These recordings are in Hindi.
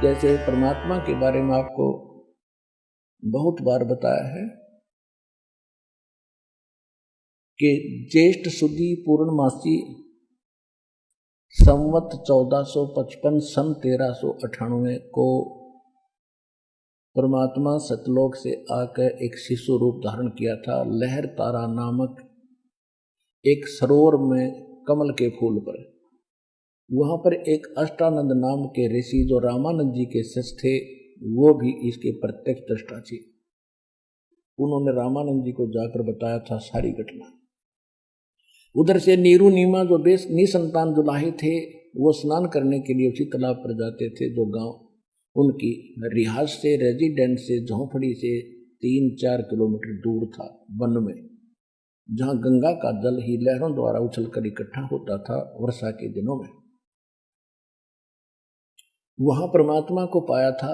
जैसे परमात्मा के बारे में आपको बहुत बार बताया है कि ज्येष्ठ सुदी पूर्णमासी संवत 1455 सन 1398 को परमात्मा सतलोक से आकर एक शिशु रूप धारण किया था। लहर तारा नामक एक सरोवर में कमल के फूल पर, वहां पर एक अष्टानंद नाम के ऋषि जो रामानंद जी के शिष्य थे, वो भी इसके प्रत्यक्ष दृष्टा थे। उन्होंने रामानंद जी को जाकर बताया था सारी घटना। उधर से नीरू नीमा जो निसंतान जुलाहे थे, वो स्नान करने के लिए उसी तालाब पर जाते थे जो गांव उनकी रिहाज से, रेजिडेंट से, झोंपड़ी से 3-4 किलोमीटर दूर था, वन में, जहां गंगा का जल ही लहरों द्वारा उछलकर इकट्ठा होता था वर्षा के दिनों में। वहां परमात्मा को पाया था।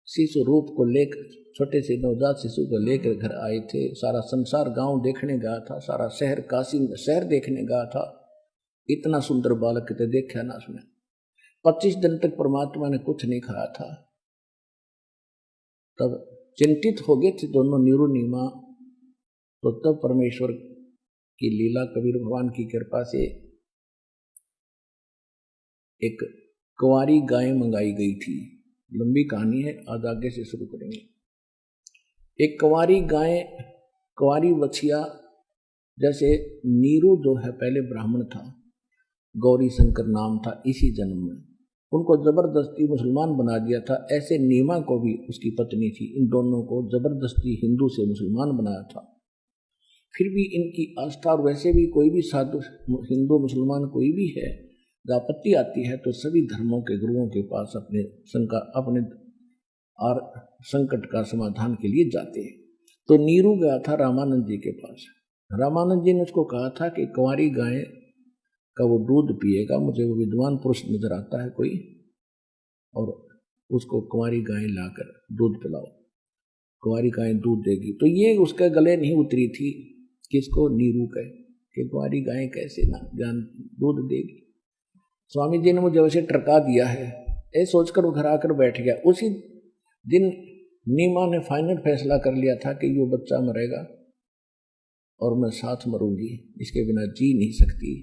शिशु रूप को लेकर, छोटे से नवजात शिशु को लेकर घर आए थे। सारा संसार गांव देखने गया था, सारा शहर, काशी शहर देखने गया था। इतना सुंदर बालक तो देखा ना उसने। 25 दिन तक परमात्मा ने कुछ नहीं खाया था। तब चिंतित हो गए थे दोनों नीरू नीमा। तो तब परमेश्वर की लीला, कबीर भगवान की कृपा से एक कुंवारी गाय मंगाई गई थी। लंबी कहानी है, आज आगे से शुरू करेंगे। एक कुंवारी गाय, कुंवारी बछिया, जैसे नीरू जो है पहले ब्राह्मण था, गौरी शंकर नाम था, इसी जन्म में उनको जबरदस्ती मुसलमान बना दिया था। ऐसे नीमा को भी उसकी पत्नी थी, इन दोनों को जबरदस्ती हिंदू से मुसलमान बनाया था। फिर भी इनकी आस्था, और वैसे भी कोई भी साधु, हिंदू मुसलमान कोई भी है, आपत्ति आती है तो सभी धर्मों के गुरुओं के पास अपने और संकट का समाधान के लिए जाते हैं। तो नीरू गया था रामानंद जी के पास। रामानंद जी ने उसको कहा था कि कुंवारी गाय का वो दूध पिएगा, मुझे वो विद्वान पुरुष नजर आता है कोई, और उसको कुंवारी गाय लाकर दूध पिलाओ, कुंवारी गाय दूध देगी। तो ये उसके गले नहीं उतरी थी, किसको, नीरू कहे कि कुंवारी गाय कैसे ना ज्ञान दूध देगी। स्वामी जी ने मुझे वैसे टरका दिया है, ये सोचकर वो घर आकर बैठ गया। उसी दिन नीमा ने फाइनल फैसला कर लिया था कि ये बच्चा मरेगा और मैं साथ मरूंगी, इसके बिना जी नहीं सकती।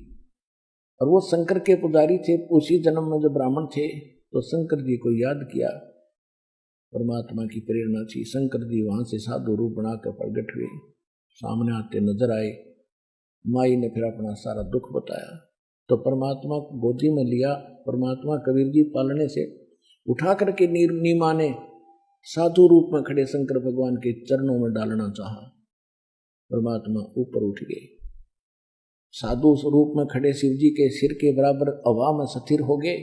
और वो शंकर के पुजारी थे, उसी जन्म में जो ब्राह्मण थे, तो शंकर जी को याद किया। परमात्मा की प्रेरणा थी। शंकर जी वहां से साधु रूप बनाकर प्रकट हुए, सामने आते नजर आए। माई ने फिर अपना सारा दुख बताया, तो परमात्मा को गोदी में लिया। परमात्मा कबीर जी पालने से उठा करके नीमा ने साधु रूप में खड़े शंकर भगवान के चरणों में डालना चाहा। परमात्मा ऊपर उठ गए, साधु रूप में खड़े शिव जी के सिर के बराबर हवा में स्थिर हो गए।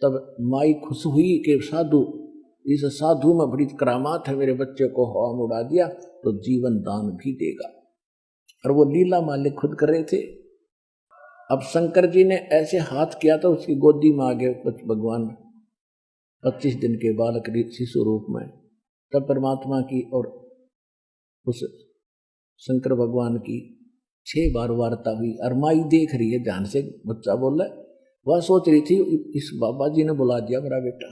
तब माई खुश हुई कि साधु, इस साधु में बड़ी करामात है, मेरे बच्चे को हवा में उड़ा दिया तो जीवन दान भी देगा। और वो लीला मालिक खुद कर रहे थे। अब शंकर जी ने ऐसे हाथ किया तो उसकी गोदी में आ गए भगवान, 25 दिन के बालक शिशु रूप में। तब परमात्मा की और उस शंकर भगवान की 6 बार वार्ता हुई। और माई देख रही है, ध्यान से बच्चा बोल रहा है। वह सोच रही थी इस बाबा जी ने बुला दिया मेरा बेटा।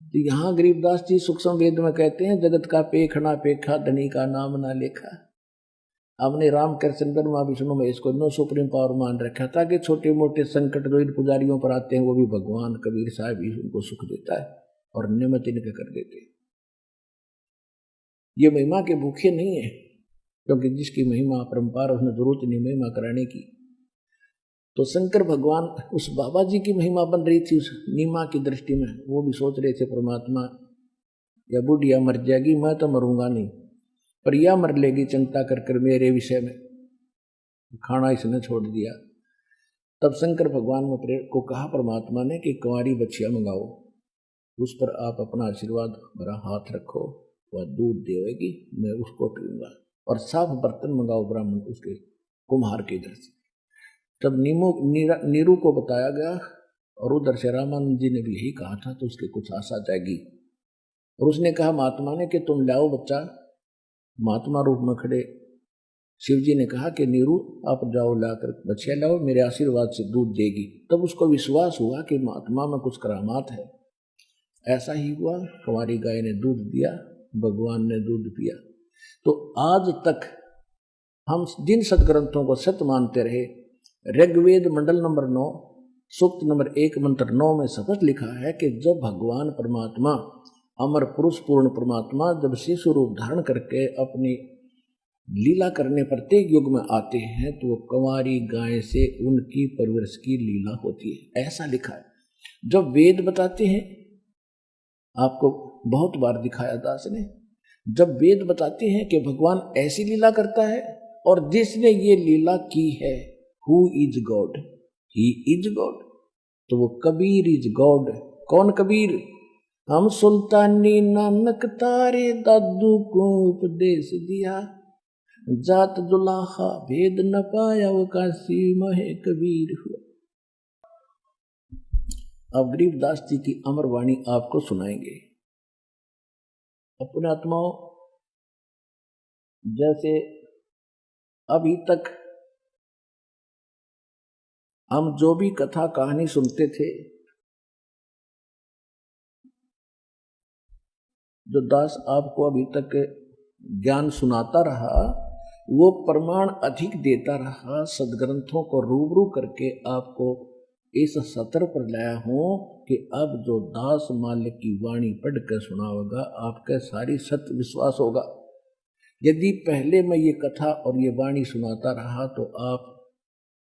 तो यहाँ गरीबदास जी सूक्ष्म वेद में कहते हैं, जगत का पेख ना पेखा, धनी का नाम ना लेखा। हमने राम कृष्ण माँ विष्णु में इसको नो सुप्रीम पावर मान रखा था कि छोटे मोटे संकट जो इन पुजारियों पर आते हैं वो भी भगवान कबीर साहब ही उनको सुख देता है और नियमित इनके कर देते हैं। ये महिमा के भूखे नहीं है, क्योंकि जिसकी महिमा परंपार, उसने जरूरत नहीं महिमा कराने की। तो शंकर भगवान, उस बाबा जी की महिमा बन रही थी उस नीमा की दृष्टि में। वो भी सोच रहे थे परमात्मा या बुढ़िया मर जाएगी, मैं तो मरूंगा नहीं, पर यह मर लेगी चिंता कर कर मेरे विषय में। खाना इसने छोड़ दिया। तब शंकर भगवान ने को कहा परमात्मा ने कि कुंवारी बछिया मंगाओ, उस पर आप अपना आशीर्वाद भरा हाथ रखो, वह दूध देगी, मैं उसको पीऊंगा। और साफ बर्तन मंगाओ ब्राह्मण, उसके कुम्हार के इधर से। तब नीरू को बताया गया, और उधर से रामानंद जी ने भी यही कहा था, तो उसके कुछ आशा जाएगी। और उसने कहा महात्मा ने कि तुम लाओ बच्चा। महात्मा रूप में खड़े शिव जी ने कहा कि नीरू आप जाओ लाकर बछिया लाओ, मेरे आशीर्वाद से दूध देगी। तब उसको विश्वास हुआ कि महात्मा में कुछ करामात है। ऐसा ही हुआ, कुंवारी गाय ने दूध दिया, भगवान ने दूध पिया। तो आज तक हम जिन सदग्रंथों को सत्य मानते रहे, ऋग्वेद मंडल नंबर 9 सूक्त नंबर 1 मंत्र 9 में स्पष्ट लिखा है कि जब भगवान परमात्मा अमर पुरुष पूर्ण परमात्मा जब शिशु रूप धारण करके अपनी लीला करने प्रत्येक युग में आते हैं तो वो कुंवारी गाय से उनकी परवरिश की लीला होती है, ऐसा लिखा है। जब वेद बताते हैं, आपको बहुत बार दिखाया दास ने, जब वेद बताते हैं कि भगवान ऐसी लीला करता है और जिसने ये लीला की है, who is God, he is God, तो वो कबीर इज गॉड। कौन कबीर? हम सुल्तानी नानक तारे दादू को उपदेश दिया, जात दुलाहा भेद न पाया वो काशी महे कबीर हुआ। अब गरीबदास जी की अमर वाणी आपको सुनाएंगे। अपने आत्माओं, जैसे अभी तक हम जो भी कथा कहानी सुनते थे, जो दास आपको अभी तक ज्ञान सुनाता रहा, वो प्रमाण अधिक देता रहा। सदग्रंथों को रूबरू करके आपको इस सत्र पर लाया हूं कि अब जो दास मालिक की वाणी पढ़कर सुना होगा, आपका सारी सत्य विश्वास होगा। यदि पहले मैं ये कथा और ये वाणी सुनाता रहा तो आप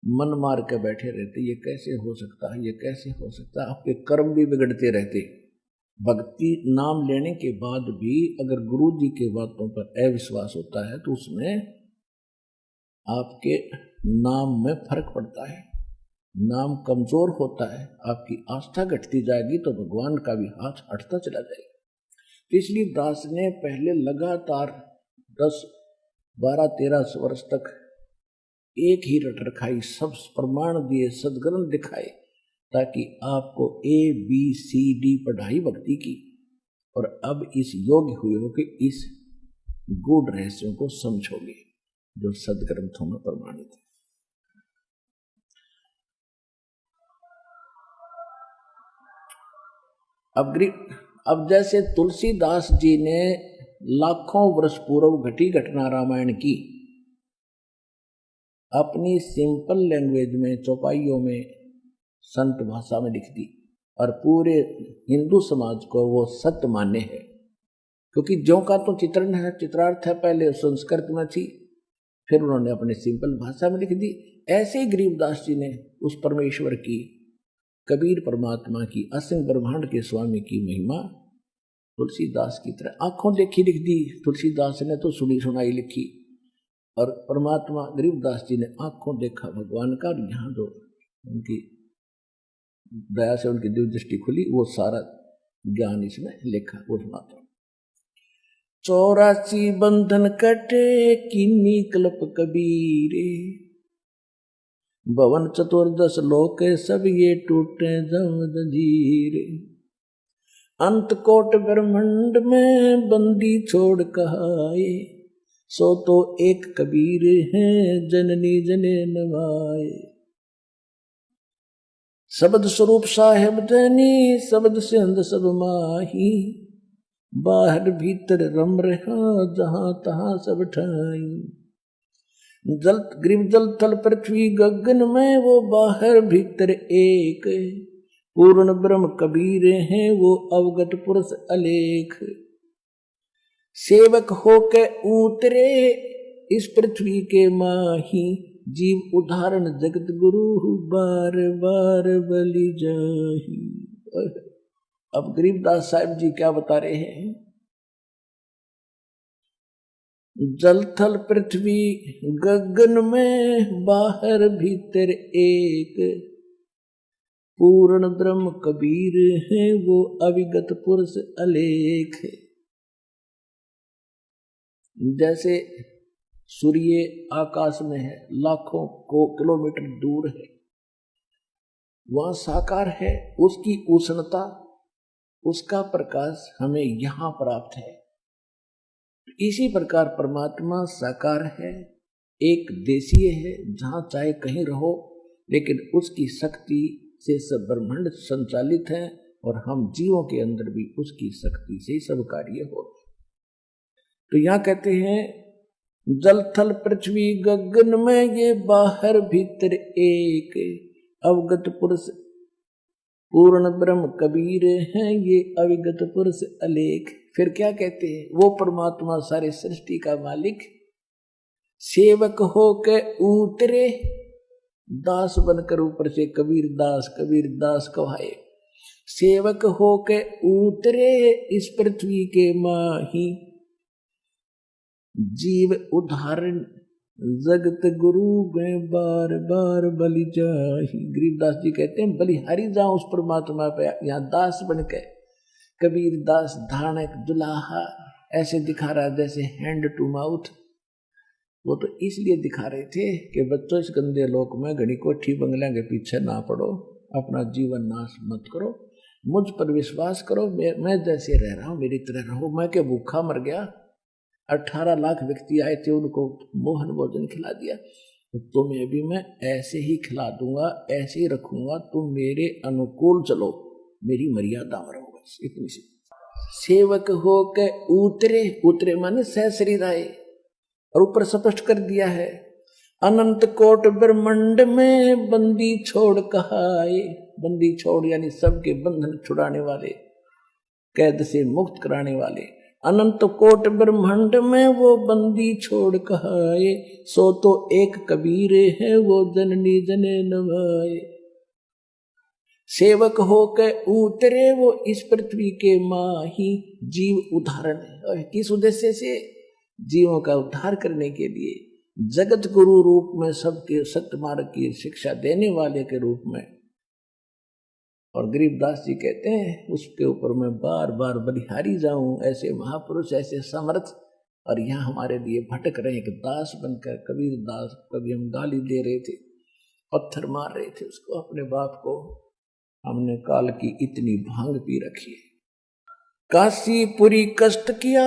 मन मार के बैठे रहते, ये कैसे हो सकता है, ये कैसे हो सकता है, आपके कर्म भी बिगड़ते रहते। भक्ति नाम लेने के बाद भी अगर गुरु जी के बातों पर अविश्वास होता है तो उसमें आपके नाम में फर्क पड़ता है, नाम कमजोर होता है, आपकी आस्था घटती जाएगी तो भगवान का भी हाथ हटता चला जाएगा। तो इसलिए दास ने पहले लगातार 10, 12, 13 वर्ष तक एक ही रट रखाई, सब प्रमाण दिए, सदग्रंथ दिखाए, ताकि आपको ABCD पढ़ाई भक्ति की, और अब इस योग्य हुए हो कि इस गूढ़ रहस्यों को समझोगे जो सदग्रंथों में प्रमाणित है। अब जैसे तुलसीदास जी ने लाखों वर्ष पूर्व घटी घटना रामायण की अपनी सिंपल लैंग्वेज में, चौपाइयों में, संत भाषा में लिख दी, और पूरे हिंदू समाज को वो सत्य मान्य है, क्योंकि ज्यों का तो चित्रण है, चित्रार्थ है, पहले संस्कृत में थी, फिर उन्होंने अपने सिंपल भाषा में लिख दी। ऐसे ही गरीबदास जी ने उस परमेश्वर की, कबीर परमात्मा की, असीम ब्रह्मांड के स्वामी की महिमा तुलसीदास की तरह आंखों देखी लिख दी। तुलसीदास ने तो सुनी सुनाई लिखी, और परमात्मा गरीबदास जी ने आंखों देखा भगवान का, और यहाँ जो उनकी दया से उनकी दिव्य दृष्टि खुली, वो सारा ज्ञान इसमें लिखा, वो सुनाता। 84 बंधन कटे किन्नी कल्प कबीरे, भवन 14 लोक सब ये टूटे जम जंजीरे, अंत कोट ब्रह्मांड में बंदी छोड़ कहाए, सो तो एक कबीर है जननी जने नवाए। शब्द स्वरूप साहेब धनी, शब्द से अंध सब माही, बाहर भीतर रम रहा जहां तहां सब ठाई। जल ग्रीव जल थल पृथ्वी गगन में वो बाहर भीतर एक, पूर्ण ब्रह्म कबीर हैं वो अवगत पुरुष अलेख। सेवक होके उतरे इस पृथ्वी के माही, जीव उदाहरण जगत गुरु बार बार बलि जाही। अब गरीबदास साहिब जी क्या बता रहे हैं? जल थल पृथ्वी गगन में बाहर भीतर एक, पूर्ण ब्रह्म कबीर है वो अविगत पुरुष अलेख। जैसे सूर्य आकाश में है, लाखों को किलोमीटर दूर है, वहां साकार है, उसकी उष्णता, उसका प्रकाश हमें यहां प्राप्त है। इसी प्रकार परमात्मा साकार है, एक देशीय है, जहाँ चाहे कहीं रहो, लेकिन उसकी शक्ति से सब ब्रह्मांड संचालित है और हम जीवों के अंदर भी उसकी शक्ति से सब कार्य हो। तो यहाँ कहते हैं जल थल पृथ्वी गगन में ये बाहर भीतर एक, अवगत पुरुष पूर्ण ब्रह्म कबीर हैं ये अविगत पुरुष अलेख। फिर क्या कहते हैं, वो परमात्मा सारे सृष्टि का मालिक सेवक हो के उतरे, दास बनकर ऊपर से कबीर दास कहाए। सेवक हो के उतरे इस पृथ्वी के माही, जीव उदाहरण जगत गुरु में बार बार बलि जाहि। गरीबदास जी कहते हैं बलिहारी जाऊं उस परमात्मा पे। यहाँ दास बन के कबीर दास धानक दुलाहा ऐसे दिखा रहा है जैसे हैंड टू माउथ। वो तो इसलिए दिखा रहे थे कि बच्चों इस गंदे लोक में घड़ी कोठी बंगला के पीछे ना पड़ो, अपना जीवन नाश मत करो, मुझ पर विश्वास करो, मैं जैसे रह रहा हूँ मेरी तरह रहो। मैं क्या भूखा मर गया, 18 लाख व्यक्ति आए थे, उनको मोहन भोजन खिला दिया, तो तुम्हें भी मैं ऐसे ही खिला दूंगा, ऐसे ही रखूंगा, तुम मेरे अनुकूल चलो, मेरी मर्यादा में रहो, बस इतनी सी। सेवक हो के उतरे माने सहशरीर आए, और ऊपर स्पष्ट कर दिया है अनंत कोट ब्रह्मांड में बंदी छोड़ कहाए। बंदी छोड़ यानी सबके बंधन छुड़ाने वाले, कैद से मुक्त कराने वाले। अनंत कोट ब्रह्मांड में वो बंदी छोड़ कहाए, सो तो एक कबीर है वो जननी जने नवाए। सेवक होकर उतरे वो इस पृथ्वी के माही, जीव उदाहरण है। किस उद्देश्य से? जीवों का उद्धार करने के लिए, जगत गुरु रूप में सबके सत्य मार्ग की शिक्षा देने वाले के रूप में। और गरीबदास जी कहते हैं उसके ऊपर मैं बार बार बलिहारी जाऊं, ऐसे महापुरुष ऐसे समर्थ, और यहाँ हमारे लिए भटक रहे एक दास बनकर। कबीर दास कभी हम गाली दे रहे थे, पत्थर मार रहे थे उसको, अपने बाप को। हमने काल की इतनी भांग पी रखी है। काशीपुरी कष्ट किया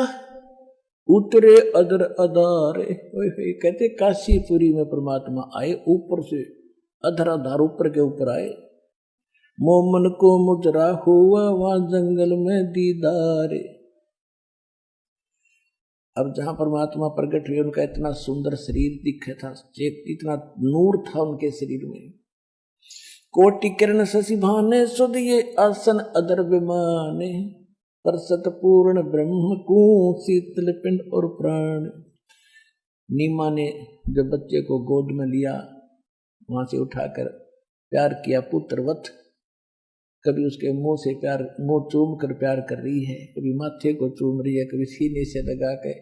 उतरे अदर अदारे। कहते काशीपुरी में परमात्मा आए, ऊपर से अधर अधार ऊपर के ऊपर आए। मोमन को मुजरा हुआ वहां जंगल में दीदार। अब जहां परमात्मा प्रकट हुए उनका इतना सुंदर शरीर दिखे था, इतना नूर था उनके शरीर में। कोटि किरण शशि भाने सुध ये आसन अदर विमाने, पर सतपूर्ण ब्रह्म को शीतल पिंड और प्राण। नीमा ने जब बच्चे को गोद में लिया, वहां से उठाकर प्यार किया पुत्रवत। कभी उसके मुंह से प्यार, मुंह चूम कर प्यार कर रही है, कभी माथे को चूम रही है, कभी सीने से लगा के,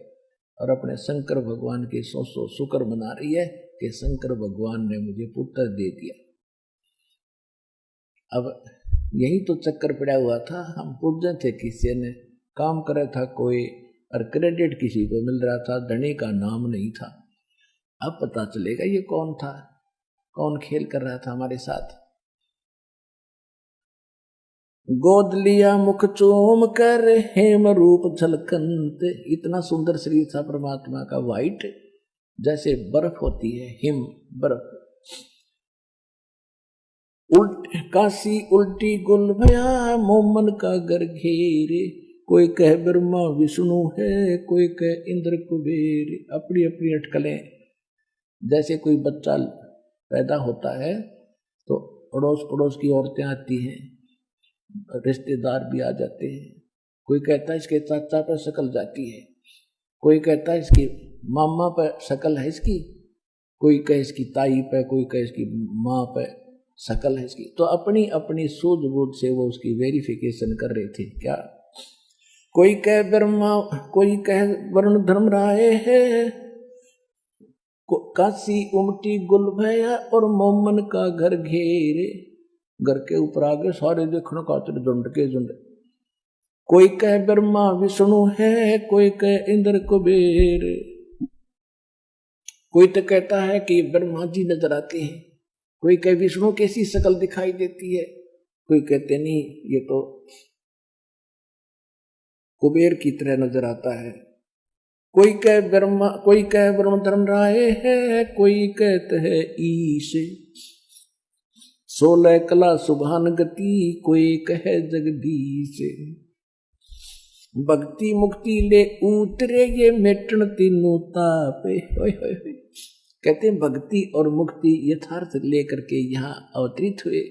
और अपने शंकर भगवान के सौ शुक्र मना रही है कि शंकर भगवान ने मुझे पुत्र दे दिया। अब यही तो चक्कर पड़ा हुआ था। हम पूज्य थे, किसी ने काम करे था कोई, और क्रेडिट किसी को मिल रहा था, धनी का नाम नहीं था। अब पता चलेगा ये कौन था, कौन खेल कर रहा था हमारे साथ। गोद लिया मुख चूम कर हेम रूप झलकंत। इतना सुंदर शरीर था परमात्मा का, वाइट जैसे बर्फ होती है, हिम बर्फ। काशी उल्टी गुल भया मोमन का घर घेरे। कोई कह ब्रह्मा विष्णु है, कोई कह इंद्र कुबेर। अपनी अपनी अटकलें। जैसे कोई बच्चा पैदा होता है तो अड़ोस पड़ोस की औरतें आती हैं, रिश्तेदार भी आ जाते हैं। कोई कहता है इसके चाचा पर शक्ल जाती है, कोई कहता है इसकी मामा पर शक्ल है इसकी, कोई कहे इसकी ताई पे, कोई कहे इसकी माँ पे शक्ल है इसकी। तो अपनी अपनी सूझबूझ से वो उसकी वेरिफिकेशन कर रहे थे। क्या कोई कह ब्रह्मा, कोई कह वरुण धर्म राय है, काशी उमटी गुल भया और मोमन का घर घेरे। घर के ऊपर आगे सारे देखने खातिर झुंड के झुंड। कोई कह ब्रह्मा विष्णु है, कोई कह इंद्र कुबेर। कोई तो कहता है कि ब्रह्मा जी नजर आते हैं, कोई कहे विष्णु कैसी शक्ल दिखाई देती है, कोई कहते नहीं ये तो कुबेर की तरह नजर आता है, कोई कह ब्रह्म धर्म राय है, कोई कहते है ईश। 16 कला सुभान गति, कोई कहे जगदीश। भक्ति मुक्ति ले उतरे ये मेटन तीनों तापे। कहते हैं भक्ति और मुक्ति यथार्थ लेकर के यहाँ अवतरित हुए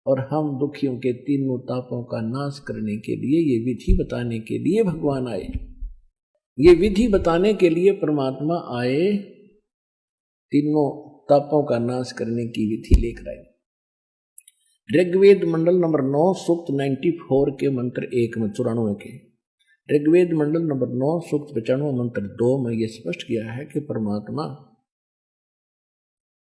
और हम दुखियों के तीनों तापों का नाश करने के लिए, ये विधि बताने के लिए भगवान आए। ये विधि बताने के लिए परमात्मा आए, तीनों तापों का नाश करने की विधि लेकर आए। ऋग्वेद मंडल नंबर 9 सूक्त 94 के मंत्र 1 में 94 के, ऋग्वेद मंडल नंबर 9 सूक्त 95 मंत्र 2 में यह स्पष्ट किया है कि परमात्मा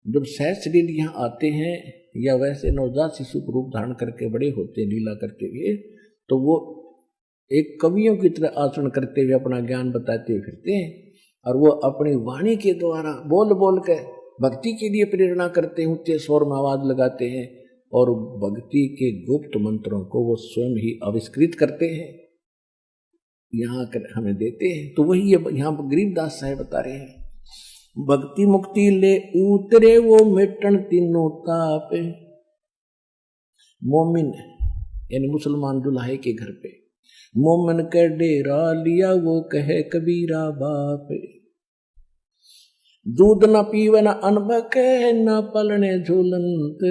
जब सहज शरीर यहाँ आते हैं या वैसे नवजात शिशु को रूप धारण करके बड़े होते हैं लीला करते हुए, तो वो एक कवियों की तरह आचरण करते हुए अपना ज्ञान बताते हुए फिरते हैं और वो अपनी वाणी के द्वारा बोल बोल के भक्ति के लिए प्रेरणा करते हैं, ऊंचे स्वर में आवाज लगाते हैं और भक्ति के गुप्त मंत्रों को वो स्वयं ही आविष्कृत करते हैं, यहाँ कर हमें देते हैं। तो वही यहाँ पर गरीबदास साहब बता रहे हैं, भक्ति मुक्ति ले उतरे वो मिटन तीनों तापे। मोमिन यानी मुसलमान दुल्हे के घर पे मोमिन के डेरा लिया, वो कहे कबीरा बाप। दूध न पीवे न अन्न के, न पलने झूलंत,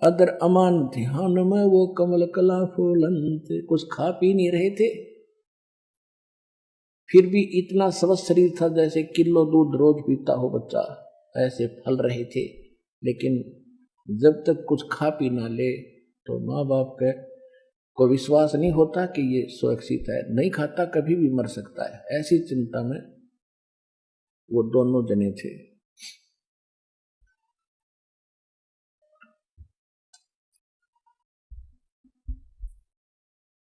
अदर अमान ध्यान में वो कमल कला फूलंत। कुछ खा पी नहीं रहे थे, फिर भी इतना स्वस्थ शरीर था जैसे किलो दूध रोज पीता हो बच्चा, ऐसे फल रहे थे। लेकिन जब तक कुछ खा पी ना ले तो माँ बाप को विश्वास नहीं होता कि ये सुरक्षित है, नहीं खाता कभी भी मर सकता है, ऐसी चिंता में वो दोनों जने थे।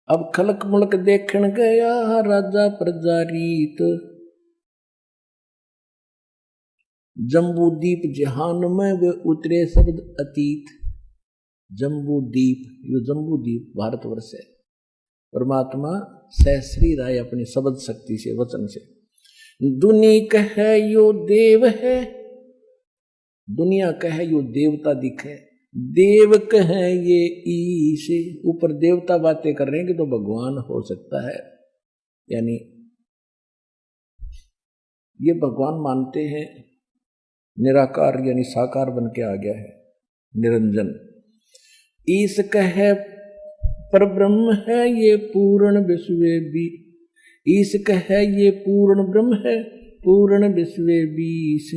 अब खलक मुलक देखन गया राजा प्रजा रीत, जम्बूदीप जहान में वे उतरे शब्द अतीत। जम्बूदीप, ये जम्बूदीप भारतवर्ष है। परमात्मा सहस्री राय अपनी शब्द शक्ति से, वचन से, दुनी कहे यो देव है, दुनिया कहे यो देवता दिखे, देव कहे ये ईश। ऊपर देवता बातें कर रहे हैं कि तो भगवान हो सकता है, यानी ये भगवान मानते हैं निराकार यानी साकार बन के आ गया है, निरंजन। ईश कहे पर ब्रह्म है ये पूर्ण विश्व भी, ईश कहे ये पूर्ण ब्रह्म है, पूर्ण विश्व बीस।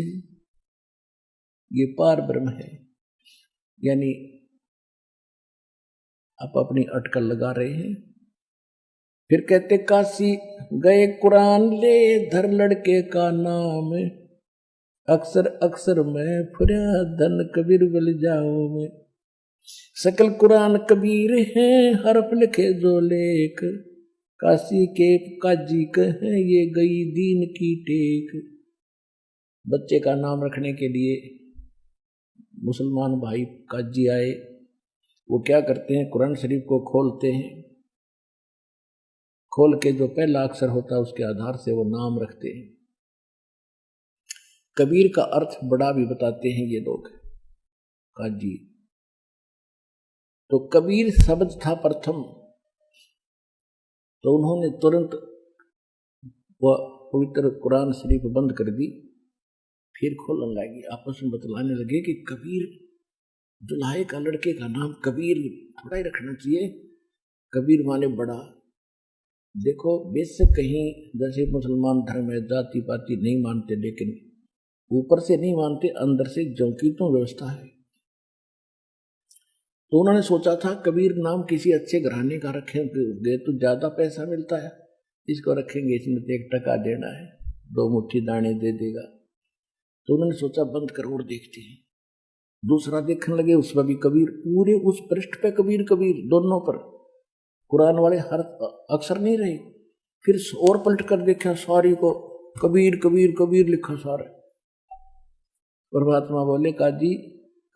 ये पार ब्रह्म है, यानी आप अपनी अटकल लगा रहे हैं। फिर कहते काशी गए कुरान ले, धर लड़के का नाम, अक्सर अक्सर में फुरा धन कबीर बल जाओ में। सकल कुरान कबीर हैं, हरफ लिखे जो लेख, काशी के काजी कहे ये गई दीन की टेक। बच्चे का नाम रखने के लिए मुसलमान भाई काजी आए, वो क्या करते हैं, कुरान शरीफ को खोलते हैं, खोल के जो पहला अक्षर होता है उसके आधार से वो नाम रखते हैं। कबीर का अर्थ बड़ा भी बताते हैं ये लोग काजी। तो कबीर शब्द था प्रथम, तो उन्होंने तुरंत वह पवित्र कुरान शरीफ बंद कर दी, फिर खोलने लगी, आपस में बतलाने लगे कि कबीर दुल्हे का लड़के का नाम कबीर थोड़ा ही रखना चाहिए, कबीर माने बड़ा। देखो बेशक कहीं जैसे मुसलमान धर्म है, जाति पाति नहीं मानते, लेकिन ऊपर से नहीं मानते, अंदर से जौकी तो व्यवस्था है। तो उन्होंने सोचा था कबीर नाम किसी अच्छे घराने का रखेंगे तो ज्यादा पैसा मिलता है, इसको रखेंगे, इसमें तो 1 टका देना है, 2 मुट्ठी दाने दे देगा। तो उन्होंने सोचा बंद करो और देखते हैं। दूसरा देखने लगे, उसमें भी कबीर, पूरे उस पृष्ठ पे कबीर कबीर दोनों पर, कुरान वाले हर अक्षर नहीं रहे। फिर और पलट कर देखा, सारी को कबीर कबीर कबीर लिखा सारा। परमात्मा बोले काजी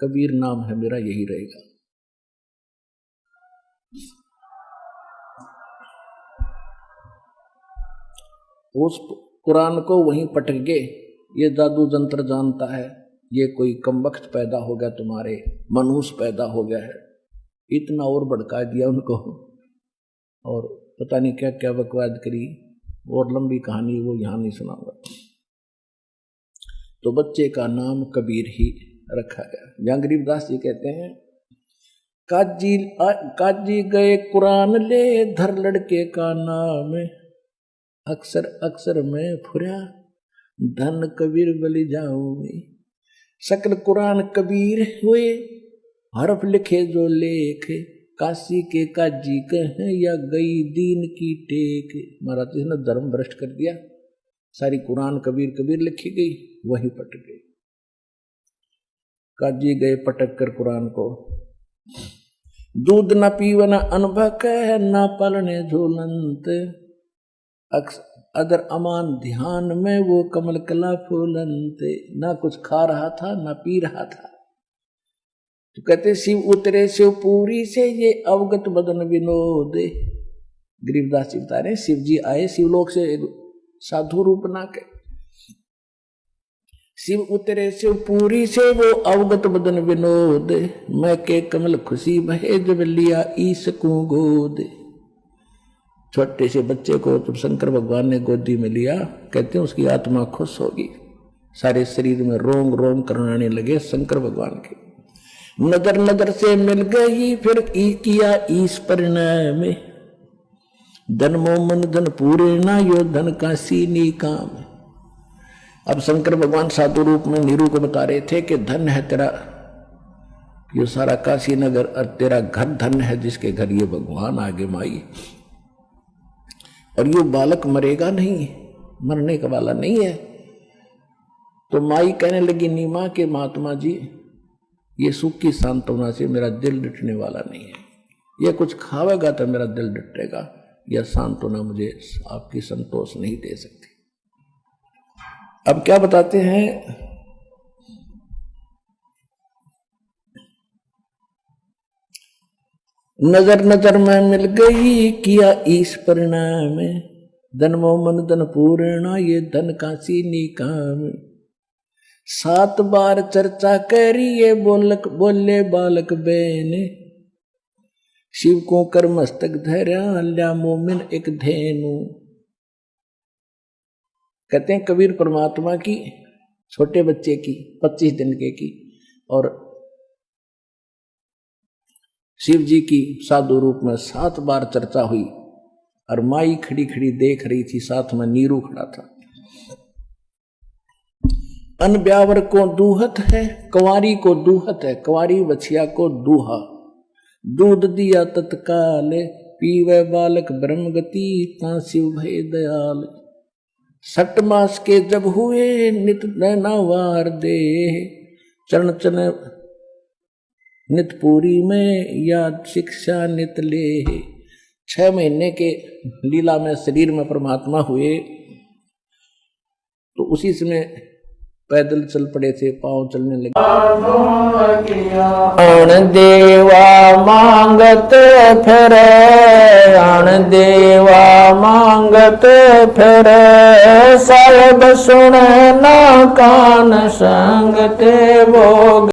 कबीर नाम है मेरा, यही रहेगा। उस कुरान को वहीं पटक गए, ये जादू जंत्र जानता है, ये कोई कमबख्त पैदा हो गया, तुम्हारे मनहूस पैदा हो गया है। इतना और भड़का दिया उनको, और पता नहीं क्या क्या बकवाद करी, और लंबी कहानी वो यहाँ नहीं सुनाऊंगा। तो बच्चे का नाम कबीर ही रखा गया। जहाँ गरीबदास जी कहते हैं, काजी गए कुरान ले, धर लड़के का नाम, अक्सर अक्सर मैं फुरा, धन कबीर बलि जाऊंगी। सकल कुरान कबीर हुए, हरफ लिखे जो लेख, काशी के काजी कहें या गई दीन की टेक। महाराज जी ने धर्म भ्रष्ट कर दिया, सारी कुरान कबीर कबीर लिखी गई, वही पटक गई। काजी गए पटक कर कुरान को, दूध न पीवन अनभक, न पलने झोलंत, अदर अमान ध्यान में वो कमल कला फूलंत। ना कुछ खा रहा था ना पी रहा था। तो कहते शिव उतरे शिव पूरी से, ये अवगत बदन विनोद। गरीबदास जी बता रहे, शिव जी आए शिवलोक से साधु रूप बना के, शिव उतरे शिव पूरी से, वो अवगत बदन विनोद। मैं के कमल खुशी बहे, जब लिया ईश को गोद। छोटे से बच्चे को जब शंकर भगवान ने गोदी में लिया, कहते हैं उसकी आत्मा खुश होगी, सारे शरीर में रोंग रोंग करने लगे शंकर भगवान के। नजर नजर से मिल गई, फिर किया ईश परिणय में, धन मोमन धन पूरे ना, यो धन का सीनी काम। अब शंकर भगवान साधु रूप में नीरू को बता रहे थे कि धन है तेरा ये सारा काशी नगर, और तेरा घर धन है जिसके घर ये भगवान आगे माई। और ये बालक मरेगा नहीं, मरने का वाला नहीं है। तो माई कहने लगी नीमा के महात्मा जी, ये सुख की सांत्वना से मेरा दिल डटने वाला नहीं है, ये कुछ खावेगा तो मेरा दिल डटेगा, यह सांत्वना मुझे आपकी संतोष नहीं दे सकती। अब क्या बताते हैं, नजर नजर में मिल गई, किया ईश परिणाम, धन मोमन धन पूर्णा, ये धन का सीनी काम। 7 बार चर्चा करी, ये बोले बालक बेन, शिव को कर मस्तक धैर्या, ल्या मोमिन एक धेनु। कहते हैं कबीर परमात्मा की छोटे बच्चे की 25 दिन के की, और शिव जी की साधु रूप में 7 बार चर्चा हुई, और माई खड़ी खड़ी देख रही थी, साथ में नीरू खड़ा था। अन ब्यावर को दूहत है, कुंवारी को दूहत है, कुंवारी बछिया को दूहा। दूध दिया तत्काल, पीवे बालक ब्रह्म गति, ता शिव भय दयाल। 6 मास के जब हुए, नित नैना वार दे, चरण चरण नित पूरी में, याद शिक्षा नित ले। 6 महीने के लीला में शरीर में परमात्मा हुए, तो उसी समय पैदल चल पड़े थे, पांव चलने लगे। अण देवा मांगत फिर, अण देवा मांगत फिर, साहेब सुन ना कान संगते वो।